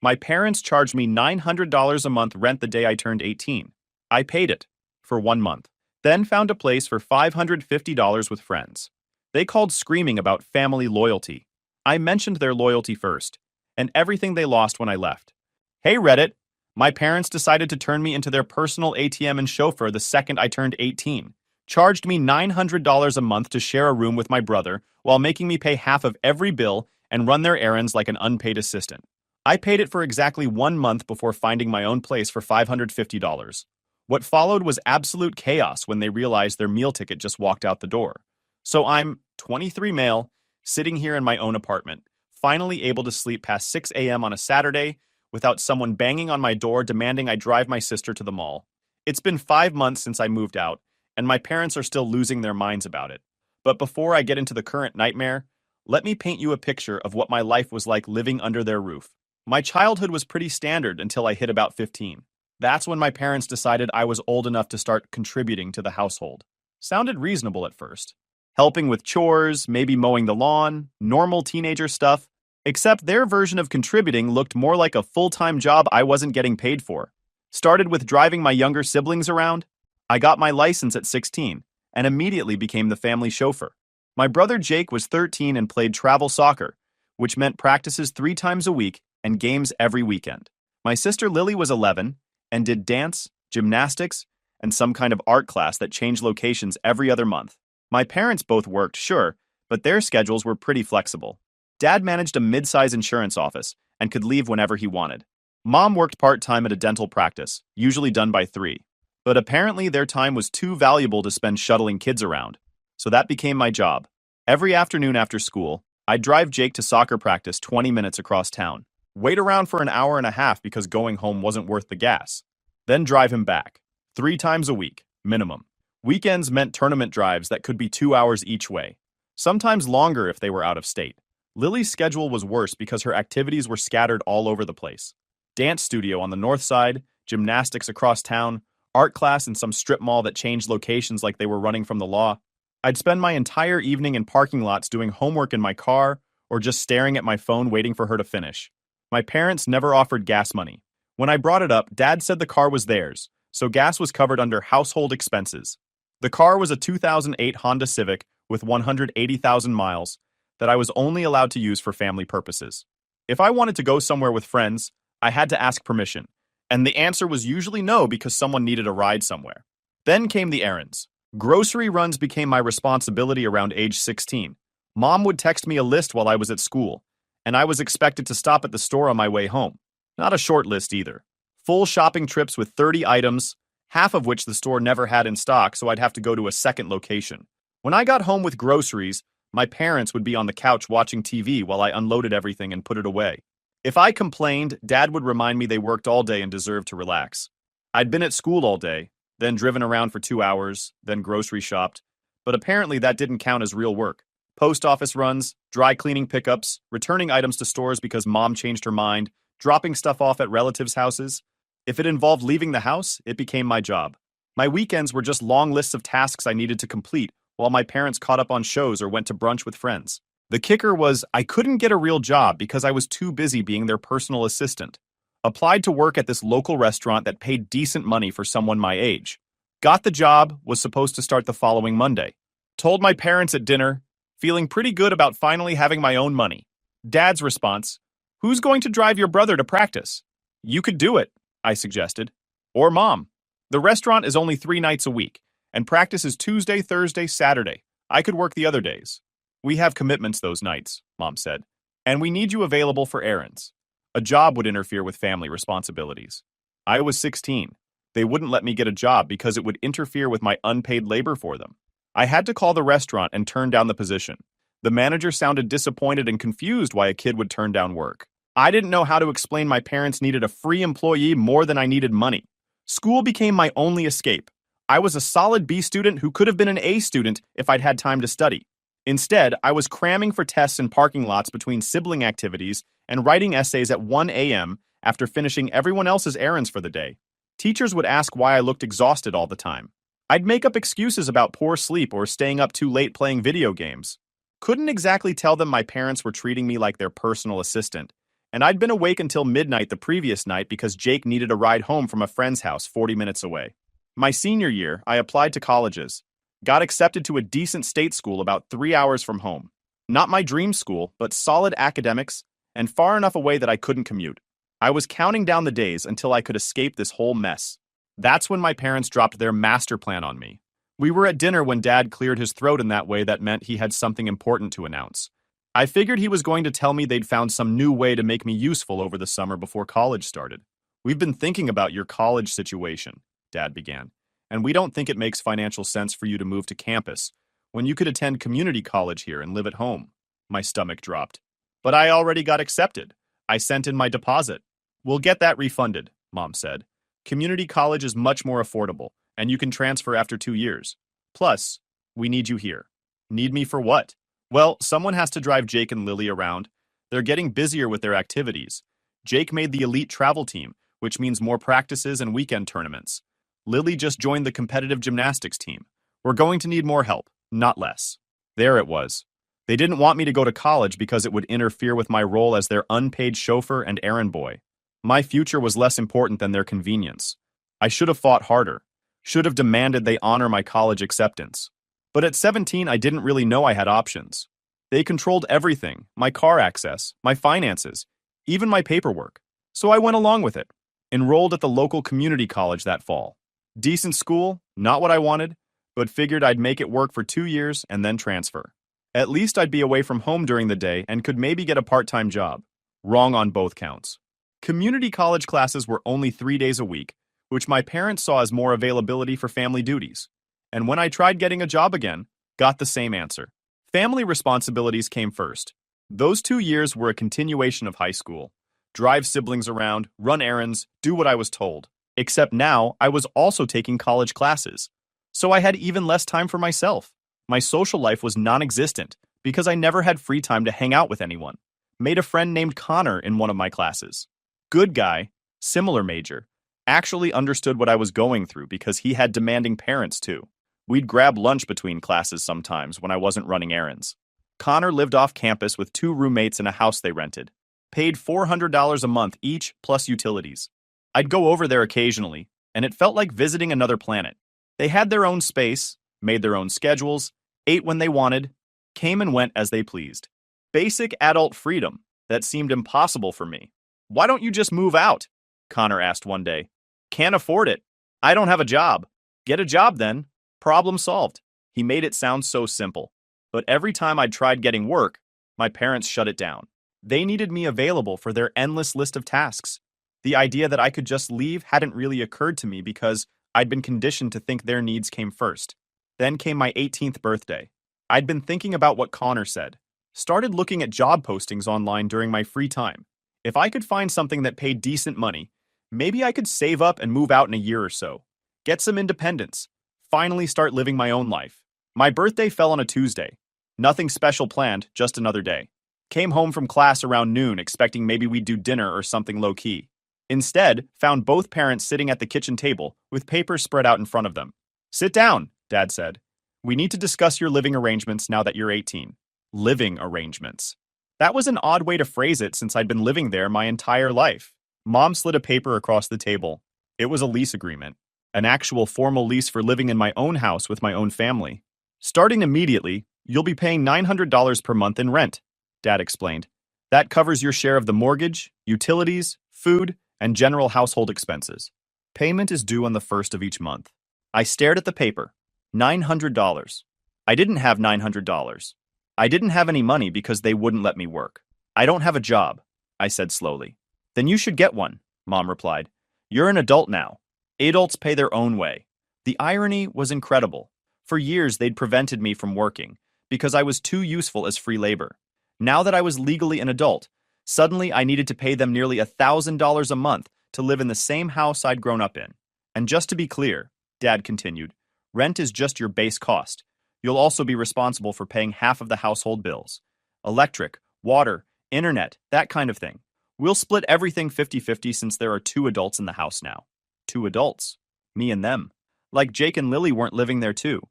My parents charged me $900 a month rent the day I turned 18. I paid it for 1 month, then found a place for $550 with friends. They called screaming about family loyalty. I mentioned their loyalty first, and everything they lost when I left. Hey Reddit, my parents decided to turn me into their personal ATM and chauffeur the second I turned 18. Charged me $900 a month to share a room with my brother while making me pay half of every bill and run their errands like an unpaid assistant. I paid it for exactly 1 month before finding my own place for $550. What followed was absolute chaos when they realized their meal ticket just walked out the door. So I'm 23 male, sitting here in my own apartment, finally able to sleep past 6 a.m. on a Saturday without someone banging on my door demanding I drive my sister to the mall. It's been 5 months since I moved out, and my parents are still losing their minds about it. But before I get into the current nightmare, let me paint you a picture of what my life was like living under their roof. My childhood was pretty standard until I hit about 15. That's when my parents decided I was old enough to start contributing to the household. Sounded reasonable at first. Helping with chores, maybe mowing the lawn, normal teenager stuff. Except their version of contributing looked more like a full-time job I wasn't getting paid for. Started with driving my younger siblings around. I got my license at 16 and immediately became the family chauffeur. My brother Jake was 13 and played travel soccer, which meant practices 3 times a week and games every weekend. My sister Lily was 11 and did dance, gymnastics, and some kind of art class that changed locations every other month. My parents both worked, sure, but their schedules were pretty flexible. Dad managed a mid-size insurance office and could leave whenever he wanted. Mom worked part-time at a dental practice, usually done by 3. But apparently their time was too valuable to spend shuttling kids around, so that became my job. Every afternoon after school, I'd drive Jake to soccer practice 20 minutes across town, wait around for an hour and a half because going home wasn't worth the gas, then drive him back, 3 times a week, minimum. Weekends meant tournament drives that could be 2 hours each way, sometimes longer if they were out of state. Lily's schedule was worse because her activities were scattered all over the place. Dance studio on the north side, gymnastics across town, art class in some strip mall that changed locations like they were running from the law. I'd spend my entire evening in parking lots doing homework in my car or just staring at my phone waiting for her to finish. My parents never offered gas money. When I brought it up, Dad said the car was theirs, so gas was covered under household expenses. The car was a 2008 Honda Civic with 180,000 miles that I was only allowed to use for family purposes. If I wanted to go somewhere with friends, I had to ask permission, and the answer was usually no because someone needed a ride somewhere. Then came the errands. Grocery runs became my responsibility around age 16. Mom would text me a list while I was at school, and I was expected to stop at the store on my way home. Not a short list either. Full shopping trips with 30 items, half of which the store never had in stock, so I'd have to go to a second location. When I got home with groceries, my parents would be on the couch watching TV while I unloaded everything and put it away. If I complained, Dad would remind me they worked all day and deserved to relax. I'd been at school all day, then driven around for 2 hours, then grocery shopped, but apparently that didn't count as real work. Post office runs, dry cleaning pickups, returning items to stores because Mom changed her mind, dropping stuff off at relatives' houses. If it involved leaving the house, it became my job. My weekends were just long lists of tasks I needed to complete while my parents caught up on shows or went to brunch with friends. The kicker was I couldn't get a real job because I was too busy being their personal assistant. Applied to work at this local restaurant that paid decent money for someone my age. Got the job, was supposed to start the following Monday. Told my parents at dinner, feeling pretty good about finally having my own money. Dad's response, "Who's going to drive your brother to practice?" "You could do it," I suggested. "Or Mom. The restaurant is only 3 nights a week, and practice is Tuesday, Thursday, Saturday. I could work the other days." "We have commitments those nights," Mom said, "and we need you available for errands." A job would interfere with family responsibilities. I was 16. They wouldn't let me get a job because it would interfere with my unpaid labor for them. I had to call the restaurant and turn down the position. The manager sounded disappointed and confused why a kid would turn down work. I didn't know how to explain my parents needed a free employee more than I needed money. School became my only escape. I was a solid B student who could have been an A student if I'd had time to study. Instead, I was cramming for tests in parking lots between sibling activities and writing essays at 1 a.m. after finishing everyone else's errands for the day. Teachers would ask why I looked exhausted all the time. I'd make up excuses about poor sleep or staying up too late playing video games. Couldn't exactly tell them my parents were treating me like their personal assistant, And I'd been awake until midnight the previous night because Jake needed a ride home from a friend's house 40 minutes away. My senior year, I applied to colleges. Got accepted to a decent state school about 3 hours from home. Not my dream school, but solid academics, and far enough away that I couldn't commute. I was counting down the days until I could escape this whole mess. That's when my parents dropped their master plan on me. We were at dinner when Dad cleared his throat in that way that meant he had something important to announce. I figured he was going to tell me they'd found some new way to make me useful over the summer before college started. "We've been thinking about your college situation," Dad began, "and we don't think it makes financial sense for you to move to campus when you could attend community college here and live at home." My stomach dropped. "But I already got accepted. I sent in my deposit." "We'll get that refunded," Mom said. "Community college is much more affordable, and you can transfer after 2 years. Plus, we need you here." "Need me for what?" "Well, someone has to drive Jake and Lily around. They're getting busier with their activities. Jake made the elite travel team, which means more practices and weekend tournaments. Lily just joined the competitive gymnastics team. We're going to need more help, not less." There it was. They didn't want me to go to college because it would interfere with my role as their unpaid chauffeur and errand boy. My future was less important than their convenience. I should have fought harder. Should have demanded they honor my college acceptance. But at 17, I didn't really know I had options. They controlled everything, my car access, my finances, even my paperwork. So I went along with it. Enrolled at the local community college that fall. Decent school, not what I wanted, but figured I'd make it work for 2 years and then transfer. At least I'd be away from home during the day and could maybe get a part-time job. Wrong on both counts. Community college classes were only 3 days a week, which my parents saw as more availability for family duties. And when I tried getting a job again, got the same answer. Family responsibilities came first. Those 2 years were a continuation of high school. Drive siblings around, run errands, do what I was told. Except now, I was also taking college classes. So I had even less time for myself. My social life was non-existent because I never had free time to hang out with anyone. Made a friend named Connor in one of my classes. Good guy, similar major. Actually understood what I was going through because he had demanding parents too. We'd grab lunch between classes sometimes when I wasn't running errands. Connor lived off campus with 2 roommates in a house they rented. Paid $400 a month each plus utilities. I'd go over there occasionally, and it felt like visiting another planet. They had their own space, made their own schedules, ate when they wanted, came and went as they pleased. Basic adult freedom that seemed impossible for me. "Why don't you just move out?" Connor asked one day. "Can't afford it. I don't have a job." "Get a job then. Problem solved." He made it sound so simple. But every time I'd tried getting work, my parents shut it down. They needed me available for their endless list of tasks. The idea that I could just leave hadn't really occurred to me because I'd been conditioned to think their needs came first. Then came my 18th birthday. I'd been thinking about what Connor said. Started looking at job postings online during my free time. If I could find something that paid decent money, maybe I could save up and move out in a year or so. Get some independence. Finally start living my own life. My birthday fell on a Tuesday. Nothing special planned, just another day. Came home from class around noon expecting maybe we'd do dinner or something low-key. Instead, found both parents sitting at the kitchen table with papers spread out in front of them. "Sit down," Dad said. "We need to discuss your living arrangements now that you're 18. Living arrangements. That was an odd way to phrase it since I'd been living there my entire life. Mom slid a paper across the table. It was a lease agreement. An actual formal lease for living in my own house with my own family. Starting immediately, you'll be paying $900 per month in rent, Dad explained. That covers your share of the mortgage, utilities, food, and general household expenses. Payment is due on the 1st of each month. I stared at the paper. $900. I didn't have $900. I didn't have any money because they wouldn't let me work. I don't have a job, I said slowly. Then you should get one, Mom replied. You're an adult now. Adults pay their own way. The irony was incredible. For years, they'd prevented me from working because I was too useful as free labor. Now that I was legally an adult, suddenly I needed to pay them nearly $1,000 a month to live in the same house I'd grown up in. And just to be clear, Dad continued, rent is just your base cost. You'll also be responsible for paying half of the household bills. Electric, water, internet, that kind of thing. We'll split everything 50-50 since there are 2 adults in the house now. 2 adults. Me and them. Like Jake and Lily weren't living there too.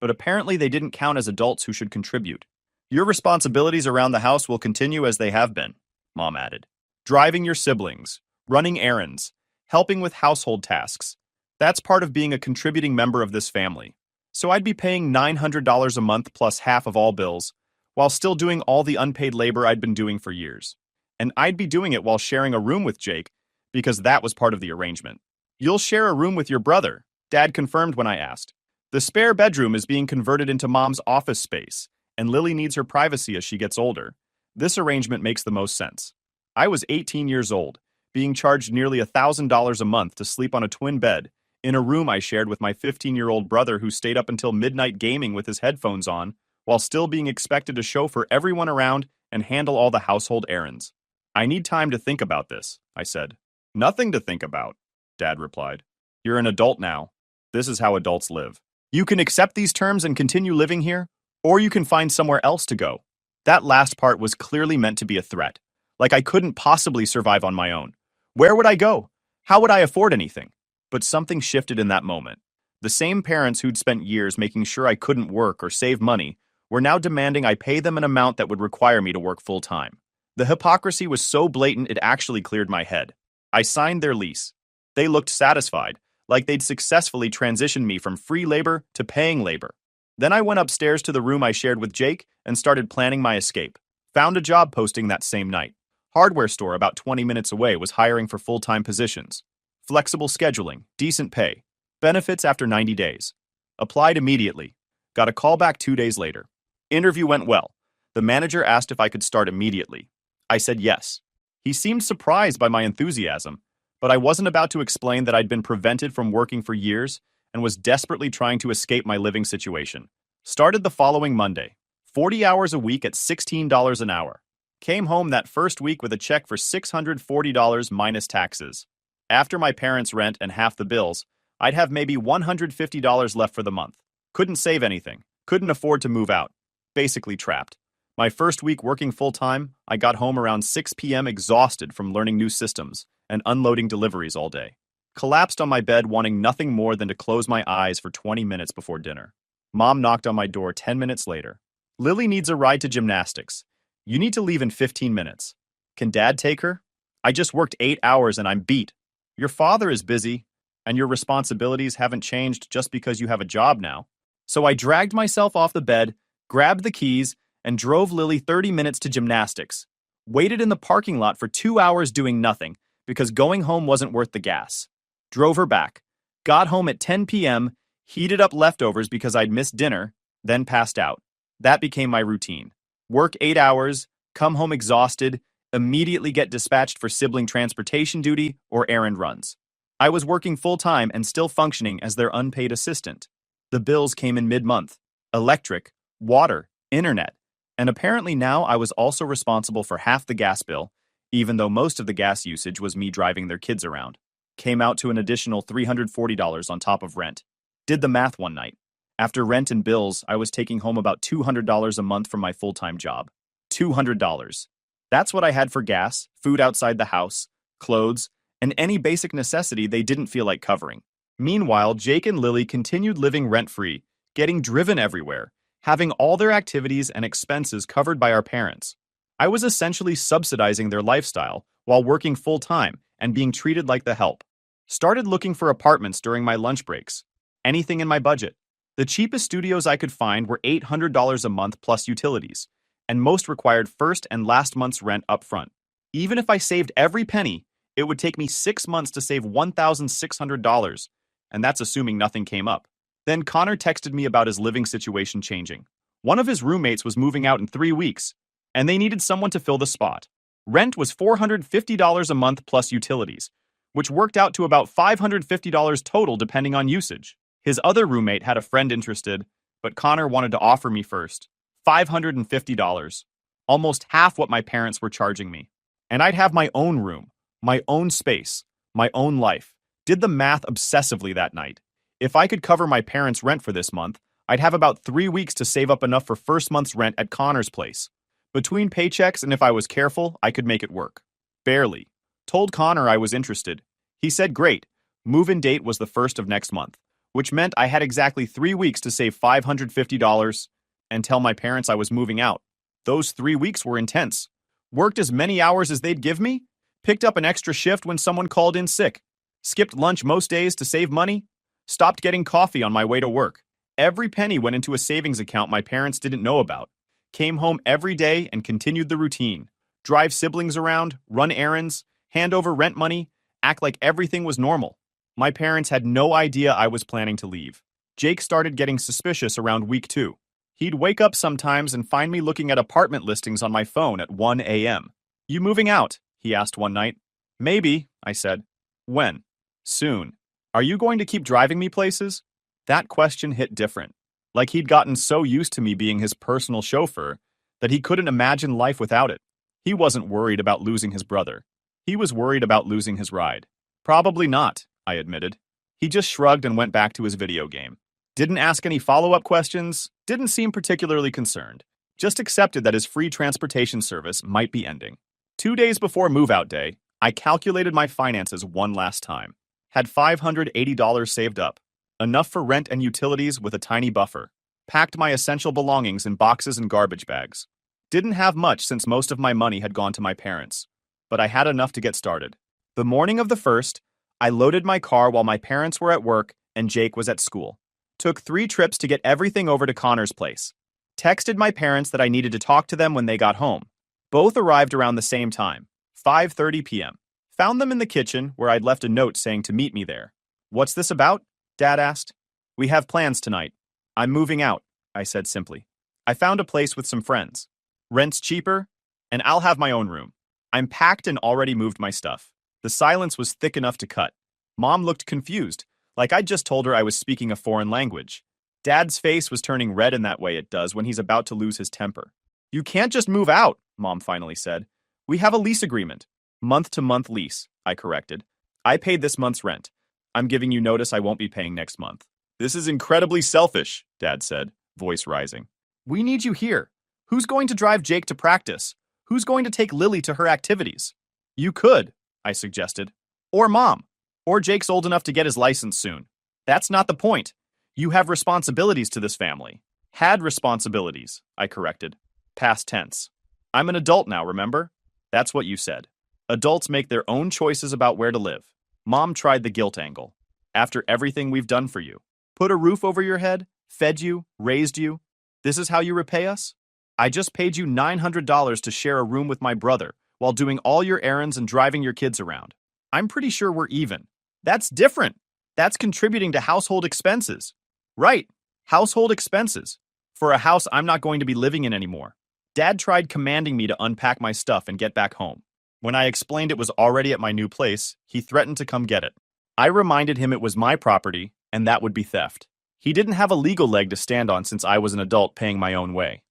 But apparently they didn't count as adults who should contribute. Your responsibilities around the house will continue as they have been, Mom added. driving your siblings, running errands, helping with household tasks. That's part of being a contributing member of this family. So I'd be paying $900 a month plus half of all bills, while still doing all the unpaid labor I'd been doing for years. And I'd be doing it while sharing a room with Jake, because that was part of the arrangement. You'll share a room with your brother, Dad confirmed when I asked. The spare bedroom is being converted into Mom's office space, and Lily needs her privacy as she gets older. This arrangement makes the most sense. I was 18 years old, being charged nearly $1,000 a month to sleep on a twin bed, in a room I shared with my 15-year-old brother who stayed up until midnight gaming with his headphones on, while still being expected to chauffeur everyone around and handle all the household errands. I need time to think about this, I said. Nothing to think about, Dad replied. You're an adult now. This is how adults live. You can accept these terms and continue living here, or you can find somewhere else to go. That last part was clearly meant to be a threat, like I couldn't possibly survive on my own. Where would I go? How would I afford anything? But something shifted in that moment. The same parents who'd spent years making sure I couldn't work or save money were now demanding I pay them an amount that would require me to work full-time. The hypocrisy was so blatant it actually cleared my head. I signed their lease. They looked satisfied, like they'd successfully transitioned me from free labor to paying labor. Then I went upstairs to the room I shared with Jake and started planning my escape. Found a job posting that same night. Hardware store about 20 minutes away was hiring for full-time positions. Flexible scheduling, decent pay. Benefits after 90 days. Applied immediately. Got a call back 2 days later. Interview went well. The manager asked if I could start immediately. I said yes. He seemed surprised by my enthusiasm, but I wasn't about to explain that I'd been prevented from working for years and was desperately trying to escape my living situation. Started the following Monday. 40 hours a week at $16 an hour. Came home that first week with a check for $640 minus taxes. After my parents' rent and half the bills, I'd have maybe $150 left for the month. Couldn't save anything. Couldn't afford to move out. Basically trapped. My first week working full-time, I got home around 6 p.m. exhausted from learning new systems and unloading deliveries all day. Collapsed on my bed wanting nothing more than to close my eyes for 20 minutes before dinner. Mom knocked on my door 10 minutes later. Lily needs a ride to gymnastics. You need to leave in 15 minutes. Can Dad take her? I just worked 8 hours and I'm beat. Your father is busy, and your responsibilities haven't changed just because you have a job now. So I dragged myself off the bed, grabbed the keys, and drove Lily 30 minutes to gymnastics. Waited in the parking lot for 2 hours doing nothing because going home wasn't worth the gas. Drove her back. Got home at 10 p.m., heated up leftovers because I'd missed dinner, then passed out. That became my routine. Work 8 hours, come home exhausted, immediately get dispatched for sibling transportation duty or errand runs. I was working full-time and still functioning as their unpaid assistant. The bills came in mid-month. Electric, water, internet. And apparently now I was also responsible for half the gas bill, even though most of the gas usage was me driving their kids around. Came out to an additional $340 on top of rent. Did the math one night. After rent and bills, I was taking home about $200 a month from my full-time job. $200. That's what I had for gas, food outside the house, clothes, and any basic necessity they didn't feel like covering. Meanwhile, Jake and Lily continued living rent-free, getting driven everywhere, having all their activities and expenses covered by our parents. I was essentially subsidizing their lifestyle while working full-time and being treated like the help. Started looking for apartments during my lunch breaks. Anything in my budget. The cheapest studios I could find were $800 a month plus utilities, and most required first and last month's rent up front. Even if I saved every penny, it would take me 6 months to save $1,600, and that's assuming nothing came up. Then Connor texted me about his living situation changing. One of his roommates was moving out in 3 weeks, and they needed someone to fill the spot. Rent was $450 a month plus utilities, which worked out to about $550 total depending on usage. His other roommate had a friend interested, but Connor wanted to offer me first. $550. Almost half what my parents were charging me. And I'd have my own room, my own space, my own life. Did the math obsessively that night. If I could cover my parents' rent for this month, I'd have about 3 weeks to save up enough for first month's rent at Connor's place. Between paychecks and if I was careful, I could make it work. Barely. Told Connor I was interested. He said great. Move-in date was the 1st of next month, which meant I had exactly 3 weeks to save $550 and tell my parents I was moving out. Those 3 weeks were intense. Worked as many hours as they'd give me, Picked up an extra shift when someone called in sick. Skipped lunch most days to save money. Stopped getting coffee on my way to work. Every penny went into a savings account my parents didn't know about. Came home every day and continued the routine. Drive siblings around, run errands, hand over rent money, act like everything was normal. My parents had no idea I was planning to leave. Jake started getting suspicious around week 2. He'd wake up sometimes and find me looking at apartment listings on my phone at 1 a.m. "You moving out?" he asked one night. "Maybe," I said. "When?" "Soon." "Are you going to keep driving me places?" That question hit different. Like he'd gotten so used to me being his personal chauffeur that he couldn't imagine life without it. He wasn't worried about losing his brother. He was worried about losing his ride. "Probably not," I admitted. He just shrugged and went back to his video game. Didn't ask any follow-up questions, didn't seem particularly concerned. Just accepted that his free transportation service might be ending. 2 days before move-out day, I calculated my finances one last time. Had $580 saved up. Enough for rent and utilities with a tiny buffer. Packed my essential belongings in boxes and garbage bags. Didn't have much since most of my money had gone to my parents. But I had enough to get started. The morning of the 1st, I loaded my car while my parents were at work and Jake was at school. Took 3 trips to get everything over to Connor's place. Texted my parents that I needed to talk to them when they got home. Both arrived around the same time, 5:30 p.m. Found them in the kitchen where I'd left a note saying to meet me there. "What's this about?" Dad asked. "We have plans tonight. I'm moving out," I said simply. "I found a place with some friends. Rent's cheaper, and I'll have my own room. I'm packed and already moved my stuff." The silence was thick enough to cut. Mom looked confused, like I'd just told her I was speaking a foreign language. Dad's face was turning red in that way it does when he's about to lose his temper. "You can't just move out," Mom finally said. "We have a lease agreement." "Month-to-month lease," I corrected. "I paid this month's rent. I'm giving you notice I won't be paying next month." "This is incredibly selfish," Dad said, voice rising. "We need you here. Who's going to drive Jake to practice? Who's going to take Lily to her activities?" "You could," I suggested. "Or Mom. Or Jake's old enough to get his license soon." "That's not the point. You have responsibilities to this family." "Had responsibilities," I corrected. Past tense. "I'm an adult now, remember?" "That's what you said. Adults make their own choices about where to live." Mom tried the guilt angle. "After everything we've done for you. Put a roof over your head, fed you, raised you. This is how you repay us? I just paid you $900 to share a room with my brother while doing all your errands and driving your kids around. I'm pretty sure we're even." "That's different. That's contributing to household expenses." "Right. Household expenses. For a house I'm not going to be living in anymore." Dad tried commanding me to unpack my stuff and get back home. When I explained it was already at my new place, he threatened to come get it. I reminded him it was my property, and that would be theft. He didn't have a legal leg to stand on since I was an adult paying my own way.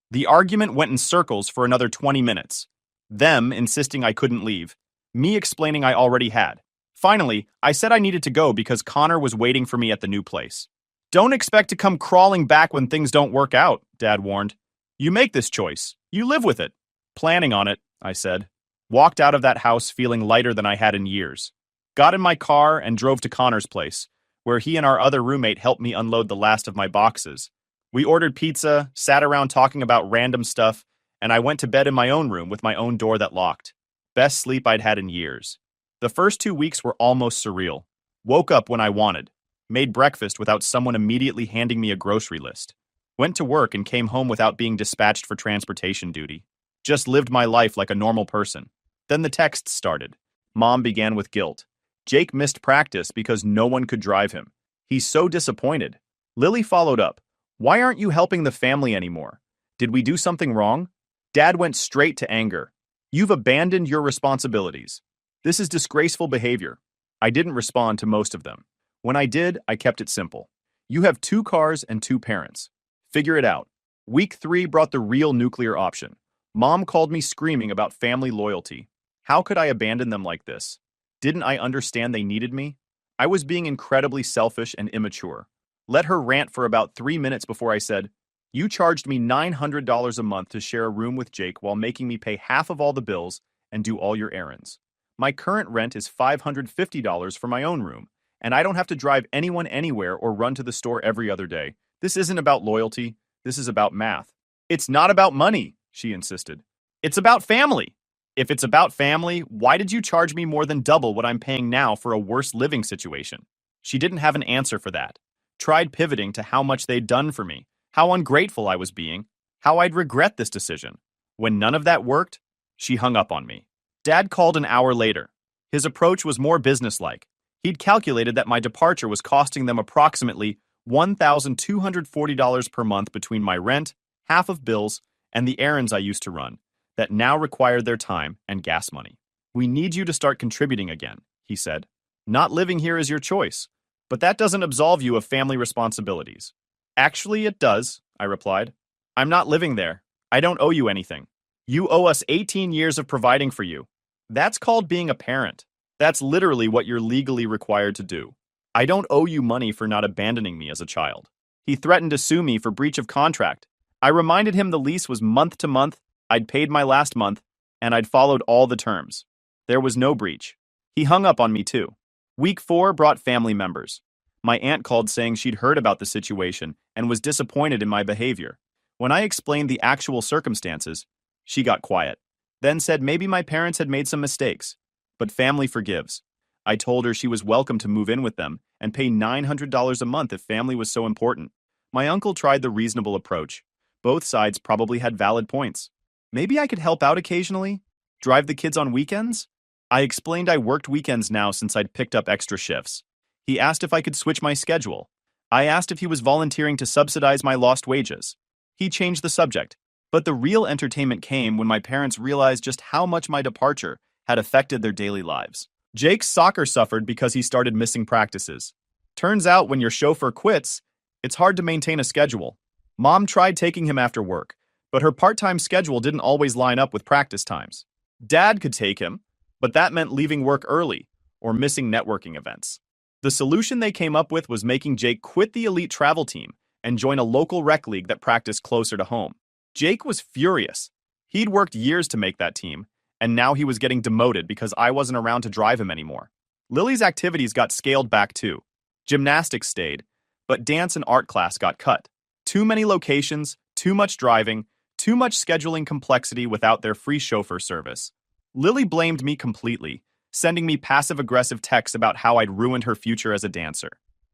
The argument went in circles for another 20 minutes. Them insisting I couldn't leave, me explaining I already had. Finally, I said I needed to go because Connor was waiting for me at the new place. "Don't expect to come crawling back when things don't work out," Dad warned. "You make this choice. You live with it." "Planning on it," I said. Walked out of that house feeling lighter than I had in years. Got in my car and drove to Connor's place, where he and our other roommate helped me unload the last of my boxes. We ordered pizza, sat around talking about random stuff, and I went to bed in my own room with my own door that locked. Best sleep I'd had in years. The first 2 weeks were almost surreal. Woke up when I wanted. Made breakfast without someone immediately handing me a grocery list. Went to work and came home without being dispatched for transportation duty. Just lived my life like a normal person. Then the texts started. Mom began with guilt. Jake missed practice because no one could drive him. He's so disappointed. Lily followed up. "Why aren't you helping the family anymore? Did we do something wrong?" Dad went straight to anger. "You've abandoned your responsibilities. This is disgraceful behavior." I didn't respond to most of them. When I did, I kept it simple. "You have 2 cars and 2 parents. Figure it out." Week 3 brought the real nuclear option. Mom called me screaming about family loyalty. How could I abandon them like this? Didn't I understand they needed me? I was being incredibly selfish and immature. Let her rant for about 3 minutes before I said, "You charged me $900 a month to share a room with Jake while making me pay half of all the bills and do all your errands. My current rent is $550 for my own room, and I don't have to drive anyone anywhere or run to the store every other day. This isn't about loyalty. This is about math." "It's not about money," she insisted. "It's about family." If it's about family, why did you charge me more than double what I'm paying now for a worse living situation? She didn't have an answer for that. Tried pivoting to how much they'd done for me, how ungrateful I was being, how I'd regret this decision. When none of that worked, she hung up on me. Dad called an hour later. His approach was more businesslike. He'd calculated that my departure was costing them approximately $1,240 per month between my rent, half of bills, and the errands I used to run that now required their time and gas money. We need you to start contributing again, he said. Not living here is your choice, but that doesn't absolve you of family responsibilities. Actually, it does, I replied. I'm not living there. I don't owe you anything. You owe us 18 years of providing for you. That's called being a parent. That's literally what you're legally required to do. I don't owe you money for not abandoning me as a child. He threatened to sue me for breach of contract. I reminded him the lease was month to month, I'd paid my last month, and I'd followed all the terms. There was no breach. He hung up on me too. Week 4 brought family members. My aunt called saying she'd heard about the situation and was disappointed in my behavior. When I explained the actual circumstances, she got quiet, then said maybe my parents had made some mistakes. But family forgives. I told her she was welcome to move in with them and pay $900 a month if family was so important. My uncle tried the reasonable approach. Both sides probably had valid points. Maybe I could help out occasionally? Drive the kids on weekends? I explained I worked weekends now since I'd picked up extra shifts. He asked if I could switch my schedule. I asked if he was volunteering to subsidize my lost wages. He changed the subject. But the real entertainment came when my parents realized just how much my departure had affected their daily lives. Jake's soccer suffered because he started missing practices. Turns out when your chauffeur quits, it's hard to maintain a schedule. Mom tried taking him after work, but her part-time schedule didn't always line up with practice times. Dad could take him, but that meant leaving work early or missing networking events. The solution they came up with was making Jake quit the elite travel team and join a local rec league that practiced closer to home. Jake was furious. He'd worked years to make that team, and now he was getting demoted because I wasn't around to drive him anymore. Lily's activities got scaled back too. Gymnastics stayed, but dance and art class got cut. Too many locations, too much driving, too much scheduling complexity without their free chauffeur service. Lily blamed me completely, sending me passive-aggressive texts about how I'd ruined her future as a dancer.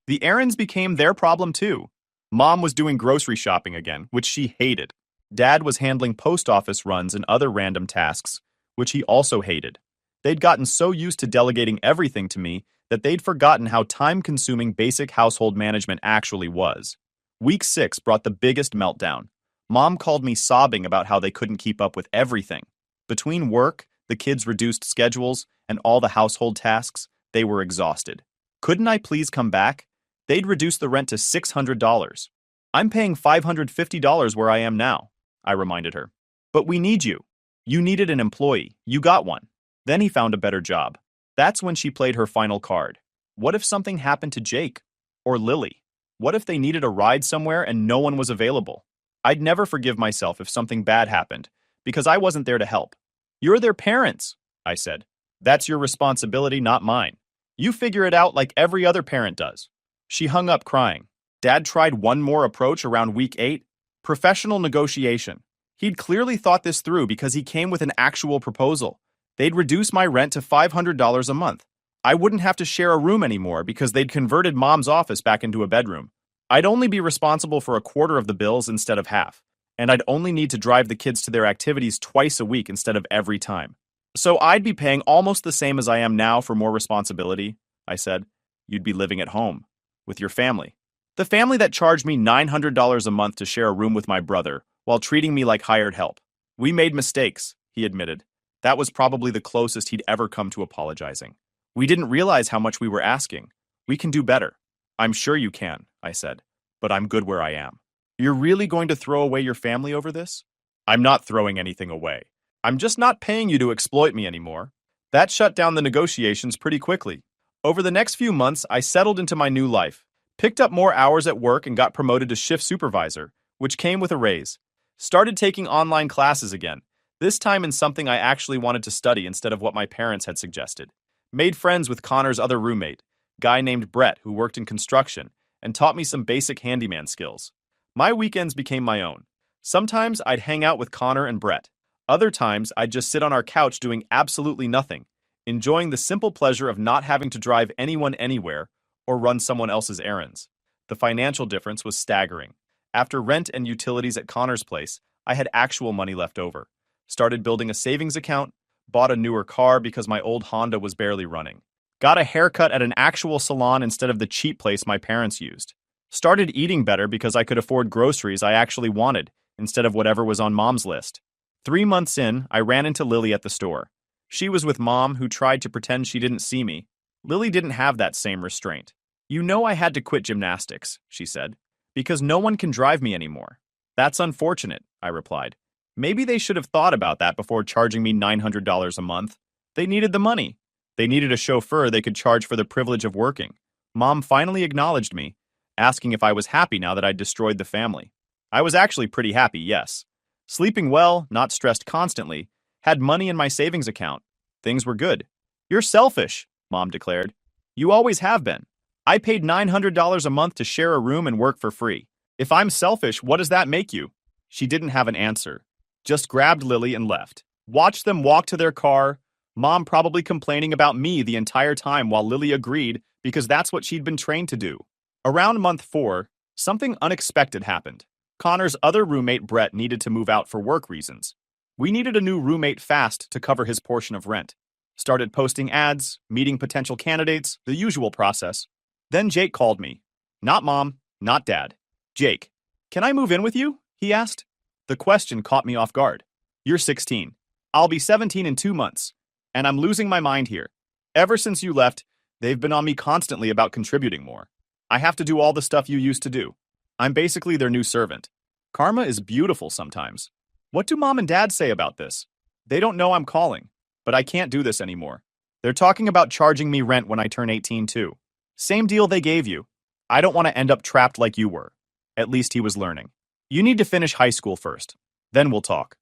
The errands became their problem too. Mom was doing grocery shopping again, which she hated. Dad was handling post office runs and other random tasks, which he also hated. They'd gotten so used to delegating everything to me that they'd forgotten how time-consuming basic household management actually was. Week 6 brought the biggest meltdown. Mom called me sobbing about how they couldn't keep up with everything. Between work, the kids' reduced schedules, and all the household tasks, they were exhausted. Couldn't I please come back? They'd reduced the rent to $600. I'm paying $550 where I am now, I reminded her. But we need you. You needed an employee. You got one. Then he found a better job. That's when she played her final card. What if something happened to Jake? Or Lily? What if they needed a ride somewhere and no one was available? I'd never forgive myself if something bad happened, because I wasn't there to help. You're their parents, I said. That's your responsibility, not mine. You figure it out like every other parent does. She hung up crying. Dad tried one more approach around week 8, professional negotiation. He'd clearly thought this through because he came with an actual proposal. They'd reduce my rent to $500 a month. I wouldn't have to share a room anymore because they'd converted Mom's office back into a bedroom. I'd only be responsible for a quarter of the bills instead of half, and I'd only need to drive the kids to their activities twice a week instead of every time. So I'd be paying almost the same as I am now for more responsibility, I said. You'd be living at home, with your family. The family that charged me $900 a month to share a room with my brother, while treating me like hired help. We made mistakes, he admitted. That was probably the closest he'd ever come to apologizing. We didn't realize how much we were asking. We can do better. I'm sure you can, I said, but I'm good where I am. You're really going to throw away your family over this? I'm not throwing anything away. I'm just not paying you to exploit me anymore. That shut down the negotiations pretty quickly. Over the next few months, I settled into my new life, picked up more hours at work and got promoted to shift supervisor, which came with a raise. Started taking online classes again, this time in something I actually wanted to study instead of what my parents had suggested. Made friends with Connor's other roommate, guy named Brett who worked in construction, and taught me some basic handyman skills. My weekends became my own. Sometimes I'd hang out with Connor and Brett. Other times, I'd just sit on our couch doing absolutely nothing, enjoying the simple pleasure of not having to drive anyone anywhere or run someone else's errands. The financial difference was staggering. After rent and utilities at Connor's place, I had actual money left over. Started building a savings account, bought a newer car because my old Honda was barely running. Got a haircut at an actual salon instead of the cheap place my parents used. Started eating better because I could afford groceries I actually wanted instead of whatever was on mom's list. 3 months in, I ran into Lily at the store. She was with mom, who tried to pretend she didn't see me. Lily didn't have that same restraint. "You know I had to quit gymnastics," she said, "because no one can drive me anymore." "That's unfortunate," I replied. "Maybe they should have thought about that before charging me $900 a month. They needed the money. They needed a chauffeur they could charge for the privilege of working." Mom finally acknowledged me, asking if I was happy now that I'd destroyed the family. I was actually pretty happy, yes. Sleeping well, not stressed constantly, had money in my savings account. Things were good. "You're selfish," Mom declared. "You always have been. I paid $900 a month to share a room and work for free. If I'm selfish, what does that make you?" She didn't have an answer. Just grabbed Lily and left. Watched them walk to their car, Mom probably complaining about me the entire time while Lily agreed because that's what she'd been trained to do. Around month 4, something unexpected happened. Connor's other roommate, Brett, needed to move out for work reasons. We needed a new roommate fast to cover his portion of rent. Started posting ads, meeting potential candidates, the usual process. Then Jake called me. Not Mom, not Dad. "Jake, can I move in with you?" he asked. The question caught me off guard. "You're 16. I'll be 17 in 2 months. And I'm losing my mind here. Ever since you left, they've been on me constantly about contributing more. I have to do all the stuff you used to do. I'm basically their new servant. Karma is beautiful sometimes. What do Mom and Dad say about this? They don't know I'm calling, but I can't do this anymore. They're talking about charging me rent when I turn 18 too. Same deal they gave you. I don't want to end up trapped like you were." At least he was learning. "You need to finish high school first. Then we'll talk.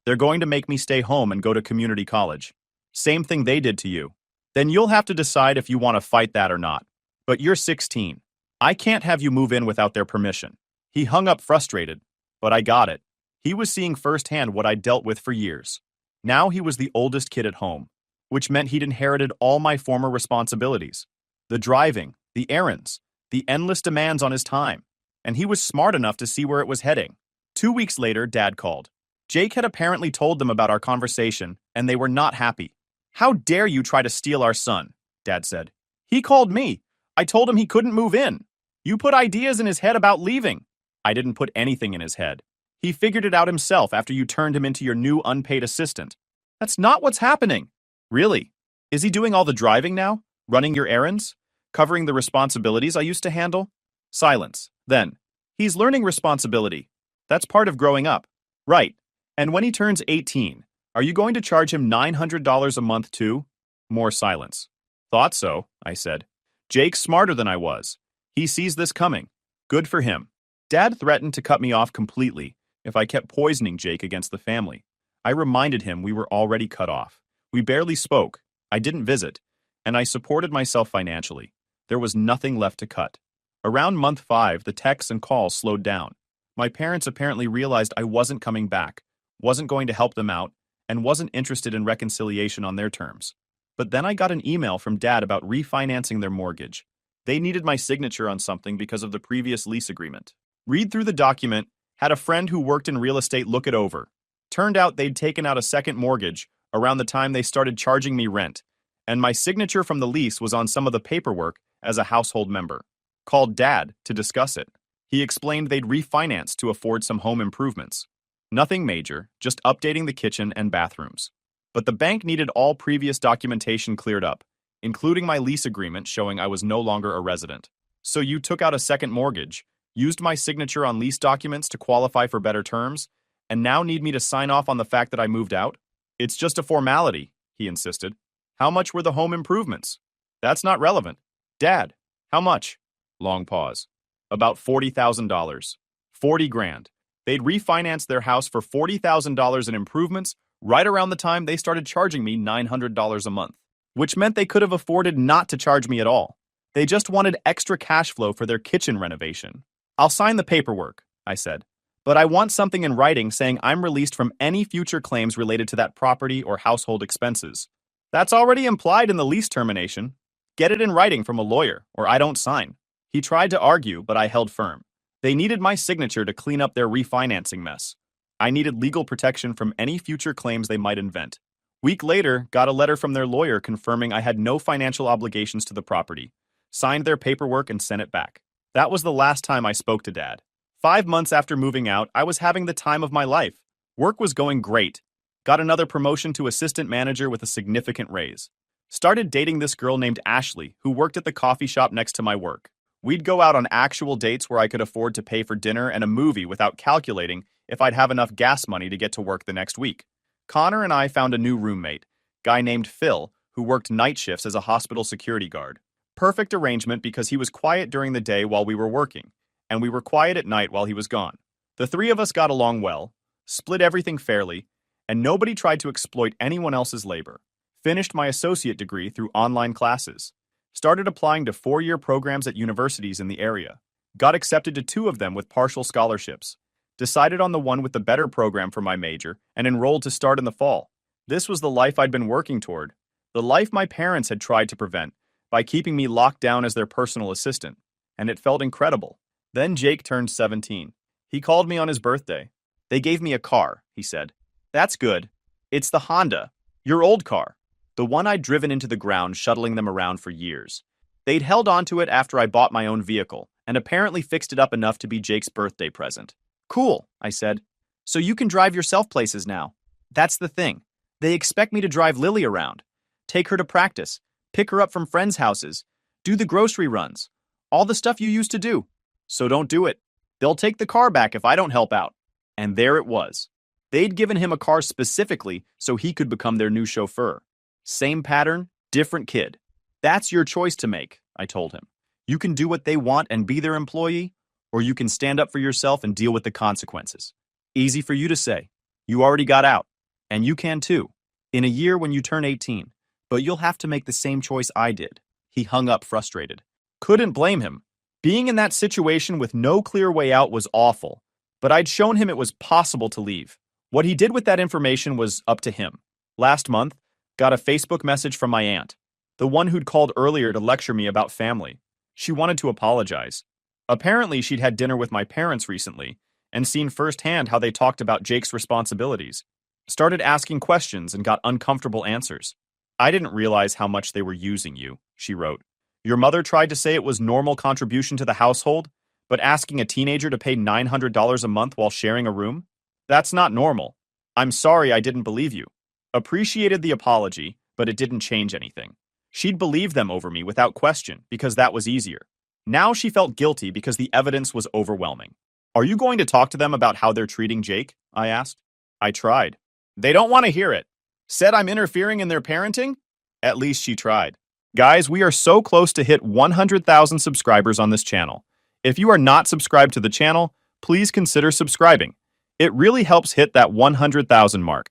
They're going to make me stay home and go to community college. Same thing they did to you. Then you'll have to decide if you want to fight that or not. But you're 16. I can't have you move in without their permission." He hung up frustrated, but I got it. He was seeing firsthand what I'd dealt with for years. Now he was the oldest kid at home, which meant he'd inherited all my former responsibilities. The driving, the errands, the endless demands on his time. And he was smart enough to see where it was heading. 2 weeks later, Dad called. Jake had apparently told them about our conversation, and they were not happy. "How dare you try to steal our son?" Dad said. "He called me. I told him he couldn't move in. You put ideas in his head about leaving." "I didn't put anything in his head. He figured it out himself after you turned him into your new unpaid assistant." "That's not what's happening." "Really? Is he doing all the driving now? Running your errands? Covering the responsibilities I used to handle?" Silence. Then, "He's learning responsibility. That's part of growing up." "Right. And when he turns 18, are you going to charge him $900 a month too?" More silence. "Thought so," I said. "Jake's smarter than I was. He sees this coming. Good for him." Dad threatened to cut me off completely if I kept poisoning Jake against the family. I reminded him we were already cut off. We barely spoke. I didn't visit. And I supported myself financially. There was nothing left to cut. Around month 5, the texts and calls slowed down. My parents apparently realized I wasn't coming back, wasn't going to help them out, and wasn't interested in reconciliation on their terms. But then I got an email from Dad about refinancing their mortgage. They needed my signature on something because of the previous lease agreement. Read through the document, had a friend who worked in real estate look it over. Turned out they'd taken out a second mortgage around the time they started charging me rent, and my signature from the lease was on some of the paperwork as a household member. Called Dad to discuss it. He explained they'd refinance to afford some home improvements. Nothing major, just updating the kitchen and bathrooms. But the bank needed all previous documentation cleared up, including my lease agreement showing I was no longer a resident. "So you took out a second mortgage, used my signature on lease documents to qualify for better terms, and now need me to sign off on the fact that I moved out?" "It's just a formality," he insisted. "How much were the home improvements?" "That's not relevant." "Dad, how much?" Long pause. "About $40,000. 40 grand. They'd refinanced their house for $40,000 in improvements right around the time they started charging me $900 a month, which meant they could have afforded not to charge me at all. They just wanted extra cash flow for their kitchen renovation. "I'll sign the paperwork," I said. But I want something in writing saying I'm released from any future claims related to that property or household expenses. That's already implied in the lease termination. Get it in writing from a lawyer, or I don't sign. He tried to argue, but I held firm. They needed my signature to clean up their refinancing mess. I needed legal protection from any future claims they might invent. Week later, got a letter from their lawyer confirming I had no financial obligations to the property. Signed their paperwork and sent it back. That was the last time I spoke to Dad. 5 months after moving out, I was having the time of my life. Work was going great. Got another promotion to assistant manager with a significant raise. Started dating this girl named Ashley, who worked at the coffee shop next to my work. We'd go out on actual dates where I could afford to pay for dinner and a movie without calculating if I'd have enough gas money to get to work the next week. Connor and I found a new roommate, guy named Phil, who worked night shifts as a hospital security guard. Perfect arrangement because he was quiet during the day while we were working, and we were quiet at night while he was gone. The three of us got along well, split everything fairly, and nobody tried to exploit anyone else's labor. Finished my associate degree through online classes. Started applying to 4-year programs at universities in the area. Got accepted to 2 of them with partial scholarships. Decided on the one with the better program for my major and enrolled to start in the fall. This was the life I'd been working toward. The life my parents had tried to prevent by keeping me locked down as their personal assistant. And it felt incredible. Then Jake turned 17. He called me on his birthday. They gave me a car, he said. That's good. It's the Honda, your old car. The one I'd driven into the ground shuttling them around for years. They'd held onto it after I bought my own vehicle, and apparently fixed it up enough to be Jake's birthday present. Cool, I said. So you can drive yourself places now. That's the thing. They expect me to drive Lily around, take her to practice, pick her up from friends' houses, do the grocery runs, all the stuff you used to do. So don't do it. They'll take the car back if I don't help out. And there it was. They'd given him a car specifically so he could become their new chauffeur. Same pattern, different kid. That's your choice to make, I told him. You can do what they want and be their employee, or you can stand up for yourself and deal with the consequences. Easy for you to say. You already got out. And you can too. In a year when you turn 18. But you'll have to make the same choice I did. He hung up frustrated. Couldn't blame him. Being in that situation with no clear way out was awful. But I'd shown him it was possible to leave. What he did with that information was up to him. Last month, got a Facebook message from my aunt, the one who'd called earlier to lecture me about family. She wanted to apologize. Apparently, she'd had dinner with my parents recently and seen firsthand how they talked about Jake's responsibilities. Started asking questions and got uncomfortable answers. I didn't realize how much they were using you, she wrote. Your mother tried to say it was normal contribution to the household, but asking a teenager to pay $900 a month while sharing a room? That's not normal. I'm sorry I didn't believe you. Appreciated the apology, but it didn't change anything. She'd believe them over me without question because that was easier. Now she felt guilty because the evidence was overwhelming. Are you going to talk to them about how they're treating Jake? I asked. I tried. They don't want to hear it. Said I'm interfering in their parenting? At least she tried. Guys, we are so close to hit 100,000 subscribers on this channel. If you are not subscribed to the channel, please consider subscribing. It really helps hit that 100,000 mark.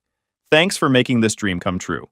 Thanks for making this dream come true.